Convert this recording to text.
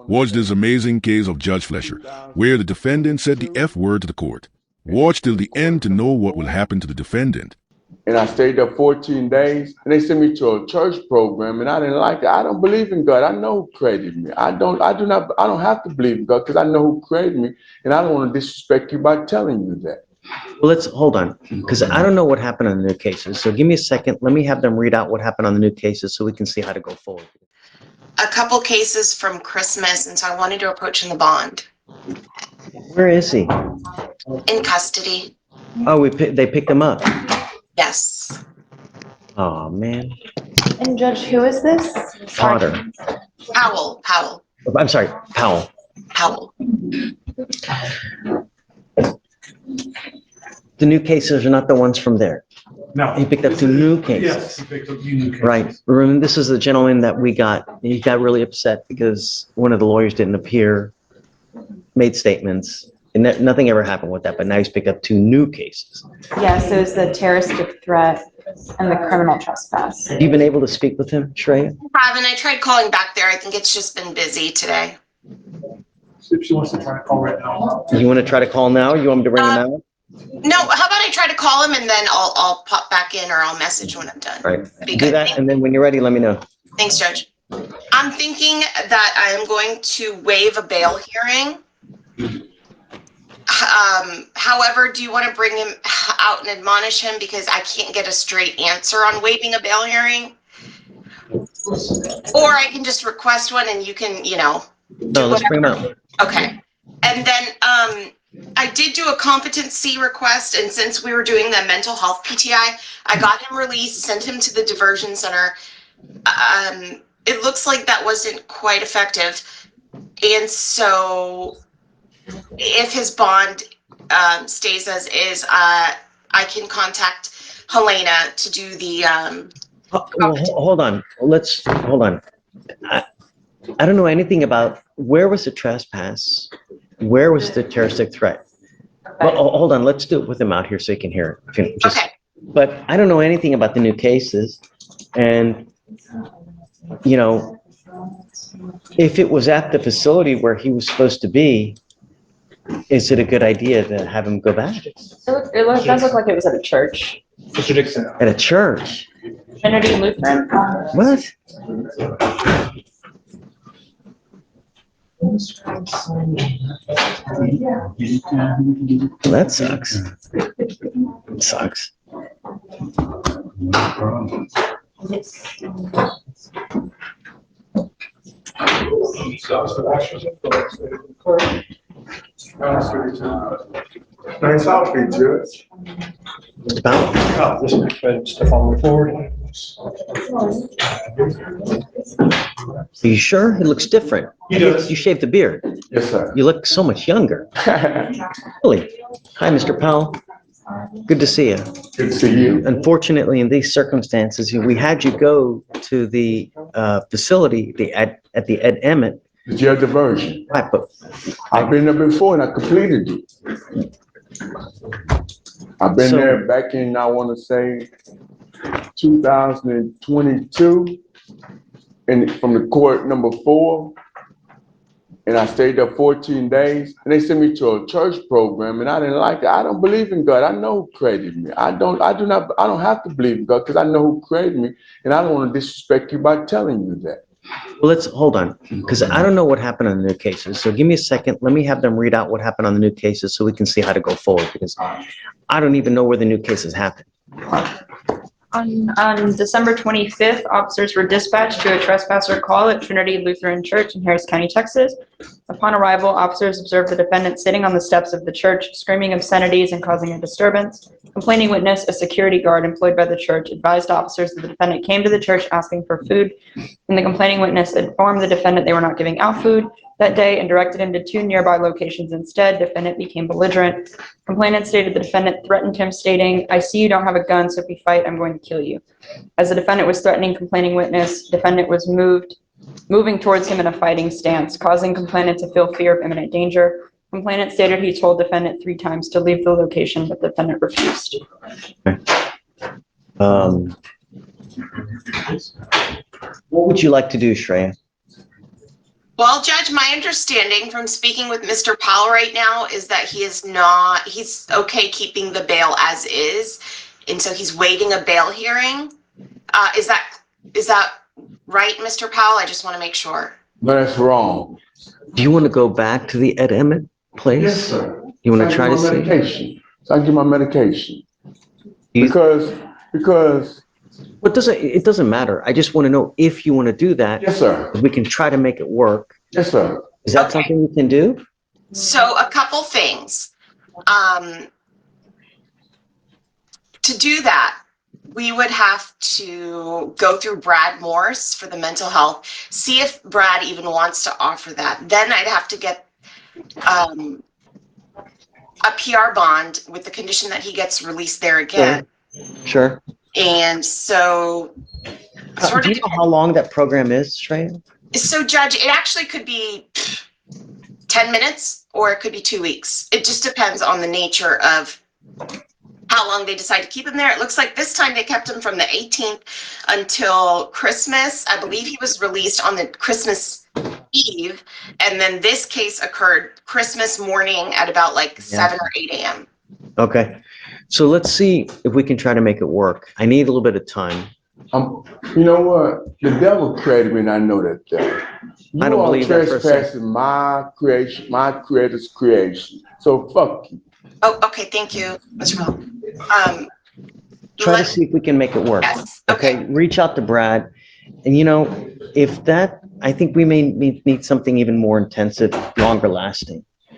Watch this amazing case of Judge Fleischer, where the defendant said the F word to the court. Watch till the end to know what will happen to the defendant. And I stayed there 14 days, and they sent me to a church program, and I didn't like it. I don't believe in God. I know who created me. I don't have to believe in God because I know who created me, and I don't want to disrespect you by telling you that. Well, let's hold on, because I don't know what happened on the new cases. So give me a second. Let me have them read out what happened on the new cases so we can see how to go forward. A couple cases from Christmas, and so I wanted to approach him the bond. Where is he? In custody. Oh, they picked him up. Yes. Oh, man. And Judge, who is this? Potter. Powell. I'm sorry, Powell. The new cases are not the ones from there. No. He picked up two new cases. Yes, he picked up two new cases. Right. Remember, this is the gentleman that we got. He got really upset because one of the lawyers didn't appear, made statements, and nothing ever happened with that. But now he's picked up two new cases. Yeah, so it's the terroristic threat and the criminal trespass. Have you been able to speak with him, Shreya? I haven't. I tried calling back there. I think it's just been busy today. If she wants to try to call right now. You want to try to call now? You want me to ring him out? No, how about I try to call him and then I'll pop back in or I'll message when I'm done. All right. Be Do good. that, and then when you're ready, let me know. Thanks, Judge. I'm thinking that I am going to waive a bail hearing. However, do you want to bring him out and admonish him because I can't get a straight answer on waiving a bail hearing? Or I can just request one and you can, No, let's bring him out. Okay. And then I did do a competency request, and since we were doing the mental health PTI, I got him released, sent him to the diversion center. It looks like that wasn't quite effective. And so if his bond stays as is, I can contact Helena to do the Well, hold on. Hold on. I don't know anything about where was the trespass, where was the terroristic threat. Well, hold on. Let's do it with him out here so you can hear it. Okay. But I don't know anything about the new cases, and if it was at the facility where he was supposed to be, is it a good idea to have him go back? It does look like it was at a church. At a church? Trinity Lutheran. What? That sucks. It sucks. Nice outfit, Judge. Mr. Powell? This is ready to follow forward. Are you sure? He looks different. He does. You shaved the beard. Yes, sir. You look so much younger. Really? Hi, Mr. Powell. Good to see you. Good to see you. Unfortunately, in these circumstances, we had you go to the facility at the Ed Emmett. The jail diversion. Right, but I've been there before and I completed it. I've been there back in, I want to say, 2022, and from the court number 4, and I stayed there 14 days, and they sent me to a church program, and I didn't like it. I don't believe in God. I know who created me. I don't have to believe in God because I know who created me, and I don't want to disrespect you by telling you that. well, let's hold on, because I don't know what happened on the new cases. So give me a second. Let me have them read out what happened on the new cases so we can see how to go forward, because I don't even know where the new cases happened. On December 25th, officers were dispatched to a trespasser call at Trinity Lutheran Church in Harris County, Texas. Upon arrival, officers observed the defendant sitting on the steps of the church, screaming obscenities and causing a disturbance. Complaining witness, a security guard employed by the church, advised officers that the defendant came to the church asking for food, and the complaining witness informed the defendant they were not giving out food that day and directed him to 2 nearby locations instead. Defendant became belligerent. Complainant stated the defendant threatened him, stating, "I see you don't have a gun, so if we fight, I'm going to kill you." As the defendant was threatening complaining witness, defendant was moving towards him in a fighting stance, causing complainant to feel fear of imminent danger. Complainant stated he told defendant 3 times to leave the location, but defendant refused. What would you like to do, Shreya? Well, Judge, my understanding from speaking with Mr. Powell right now is that he's okay keeping the bail as is. And so he's waiting a bail hearing. Is that right, Mr. Powell? I just want to make sure. No, that's wrong. Do you want to go back to the Ed Emmett place? Yes, sir. You want to So try I to get my see? medication. So I get my medication. You- Because, It doesn't matter. I just want to know if you want to do that. yes, sir. We can try to make it work. Yes, sir. Is that Okay. something you can do? So a couple things. To do that, we would have to go through Brad Morse for the mental health, see if Brad even wants to offer that. Then I'd have to get a PR bond with the condition that he gets released there again. Sure. And so, sort Do of, you know how long that program is, Shreya? so Judge, it actually could be 10 minutes or it could be 2 weeks. It just depends on the nature of how long they decide to keep him there. It looks like this time they kept him from the 18th until Christmas. I believe he was released on the Christmas Eve. And then this case occurred Christmas morning at about like 7 or 8 a.m. Okay. So let's see if we can try to make it work. I need a little bit of time. You know what? The devil created me, and I know that devil. I don't believe that for a second. Trespassing my creation, my creator's creation. So fuck you. Oh, okay. Thank you, Mr. Bell. Try to see if we can make it work. Yes. Okay. Reach out to Brad. And if that, I think we may need something even more intensive, longer lasting.